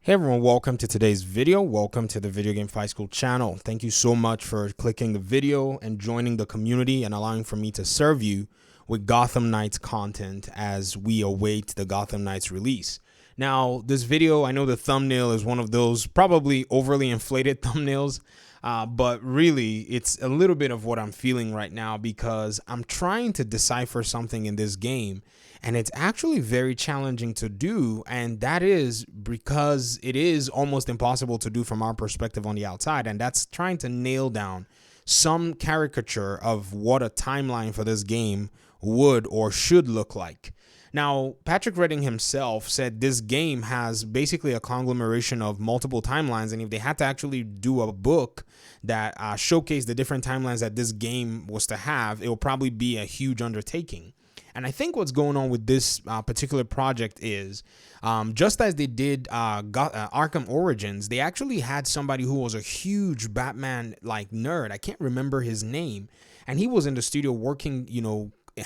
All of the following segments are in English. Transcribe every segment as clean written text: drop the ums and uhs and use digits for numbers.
Hey everyone, welcome to today's video. Welcome to the Video Game Fight School channel. Thank you so much for clicking the video and joining the community and allowing for me to serve you with Gotham Knights content as we await the Gotham Knights release. Now, this video, I know the thumbnail is one of those probably overly inflated thumbnails, but really it's a little bit of what I'm feeling right now because I'm trying to decipher something in this game. And it's actually very challenging to do, and that is because it is almost impossible to do from our perspective on the outside, and that's trying to nail down some caricature of what a timeline for this game would or should look like. Now, Patrick Redding himself said this game has basically a conglomeration of multiple timelines, and if they had to actually do a book that showcased the different timelines that this game was to have, it will probably be a huge undertaking. And I think what's going on with this particular project is just as they did Arkham Origins, they actually had somebody who was a huge Batman like nerd. I can't remember his name. And he was in the studio working,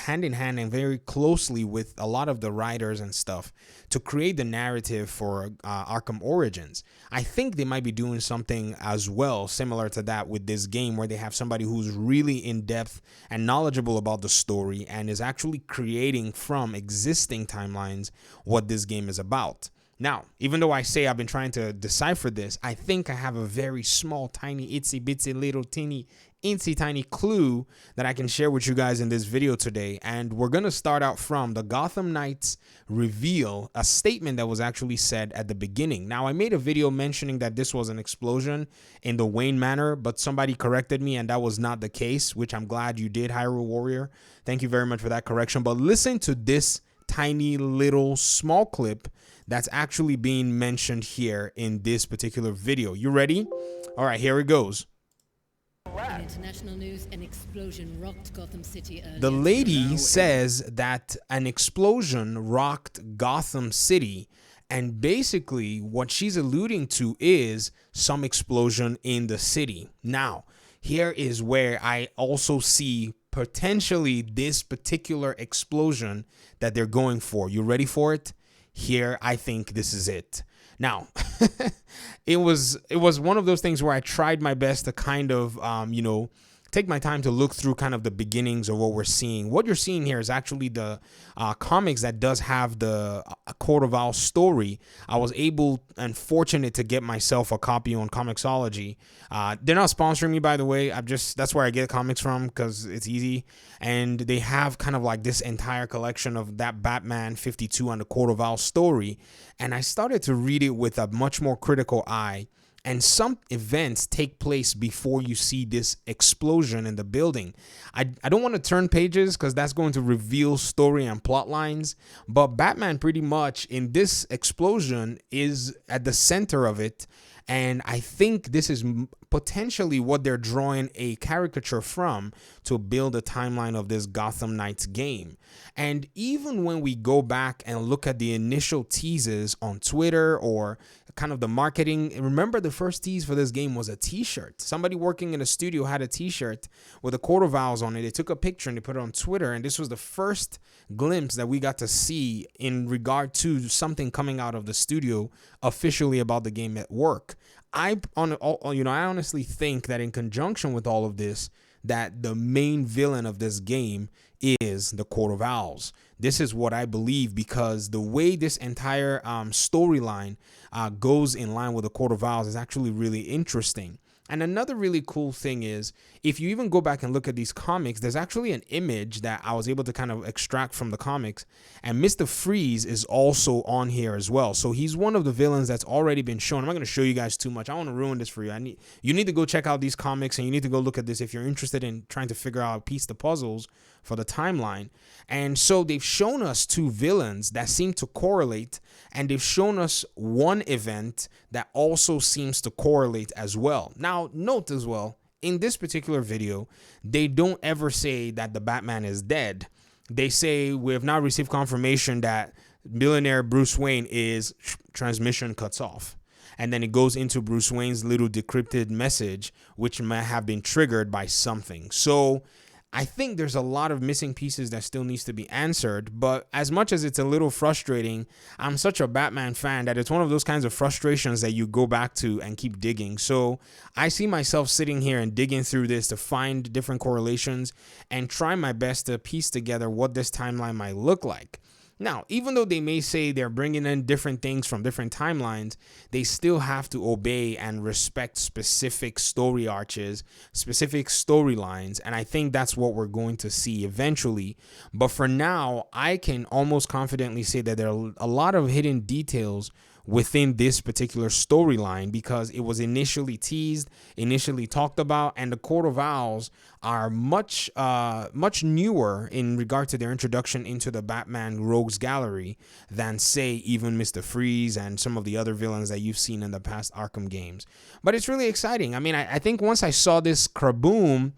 hand in hand and very closely with a lot of the writers and stuff to create the narrative for Arkham Origins. I think they might be doing something as well similar to that with this game, where they have somebody who's really in depth and knowledgeable about the story and is actually creating from existing timelines what this game is about. Now, even though I say I've been trying to decipher this, I think I have a very small, tiny, itsy bitsy little teeny tiny clue that I can share with you guys in this video today. And we're going to start out from the Gotham Knights reveal, a statement that was actually said at the beginning. Now, I made a video mentioning that this was an explosion in the Wayne Manor, but somebody corrected me and that was not the case, which I'm glad you did, Hyrule Warrior. Thank you very much for that correction. But listen to this tiny little small clip that's actually being mentioned here in this particular video. You ready? All right, here it goes. In international news, an explosion rocked Gotham City earlier. The lady says that an explosion rocked Gotham City, and basically what she's alluding to is some explosion in the city. Now, here is where I also see potentially this particular explosion that they're going for. You ready for it? Here, I think this is it. Now, it was one of those things where I tried my best to kind of, take my time to look through kind of the beginnings of what we're seeing. What you're seeing here is actually the comics that does have the Court of Owls story. I was able and fortunate to get myself a copy on Comixology. They're not sponsoring me, by the way. That's where I get comics from because it's easy. And they have kind of like this entire collection of that Batman 52 and the Court of Owls story. And I started to read it with a much more critical eye. And some events take place before you see this explosion in the building. I don't want to turn pages because that's going to reveal story and plot lines. But Batman pretty much in this explosion is at the center of it. And I think this is potentially what they're drawing a caricature from to build a timeline of this Gotham Knights game. And even when we go back and look at the initial teases on Twitter or kind of the marketing, remember the first tease for this game was a t-shirt. Somebody working in a studio had a t-shirt with a Court of Owls on it. They took a picture and they put it on Twitter, and this was the first glimpse that we got to see in regard to something coming out of the studio officially about the game at work. I honestly think that in conjunction with all of this, that the main villain of this game is the Court of Owls. This is what I believe, because the way this entire storyline goes in line with the Court of Owls is actually really interesting. And another really cool thing is, if you even go back and look at these comics, there's actually an image that I was able to kind of extract from the comics, and Mr. Freeze is also on here as well. So he's one of the villains that's already been shown. I'm not going to show you guys too much. I want to ruin this for you. You need to go check out these comics, and you need to go look at this if you're interested in trying to figure out, piece the puzzles for the timeline. And so they've shown us two villains that seem to correlate, and they've shown us one event that also seems to correlate as well. Now, note as well, in this particular video, they don't ever say that the Batman is dead. They say we have now received confirmation that billionaire Bruce Wayne is transmission cuts off. And then it goes into Bruce Wayne's little decrypted message, which may have been triggered by something. So I think there's a lot of missing pieces that still needs to be answered, but as much as it's a little frustrating, I'm such a Batman fan that it's one of those kinds of frustrations that you go back to and keep digging. So I see myself sitting here and digging through this to find different correlations and try my best to piece together what this timeline might look like. Now, even though they may say they're bringing in different things from different timelines, they still have to obey and respect specific story arches, specific storylines, and I think that's what we're going to see eventually. But for now, I can almost confidently say that there are a lot of hidden details within this particular storyline because it was initially teased, initially talked about, and the Court of Owls are much newer in regard to their introduction into the Batman Rogues Gallery than, say, even Mr. Freeze and some of the other villains that you've seen in the past Arkham games. But it's really exciting. I mean, I think once I saw this Kraboom,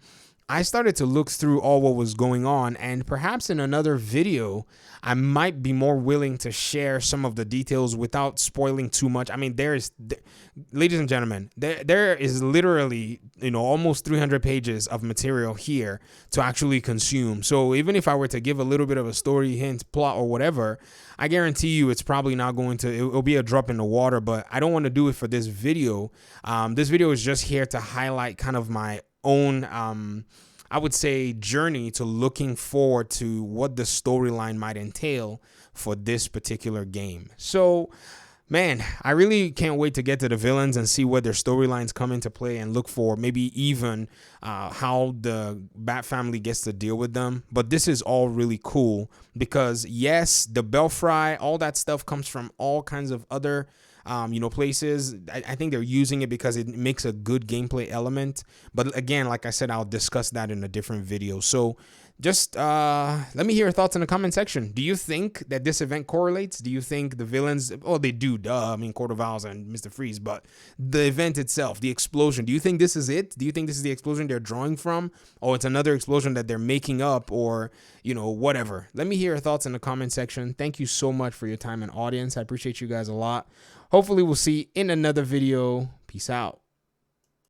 I started to look through all what was going on, and perhaps in another video, I might be more willing to share some of the details without spoiling too much. I mean, ladies and gentlemen, there is literally, almost 300 pages of material here to actually consume. So even if I were to give a little bit of a story hint, plot, or whatever, I guarantee you it's probably not going to, it'll be a drop in the water, but I don't want to do it for this video. This video is just here to highlight kind of my own I would say journey to looking forward to what the storyline might entail for this particular game. So man, I really can't wait to get to the villains and see what their storylines come into play and look for maybe even how the Bat family gets to deal with them. But this is all really cool because yes, the Belfry, all that stuff comes from all kinds of other places. I think they're using it because it makes a good gameplay element. But again, like I said, I'll discuss that in a different video. So just let me hear your thoughts in the comment section. Do you think that this event correlates? Do you think the villains, they do, duh. I mean, Court of Owls and Mr. Freeze, but the event itself, the explosion, do you think this is it? Do you think this is the explosion they're drawing from? Or it's another explosion that they're making up or, whatever. Let me hear your thoughts in the comment section. Thank you so much for your time and audience. I appreciate you guys a lot. Hopefully we'll see in another video. Peace out.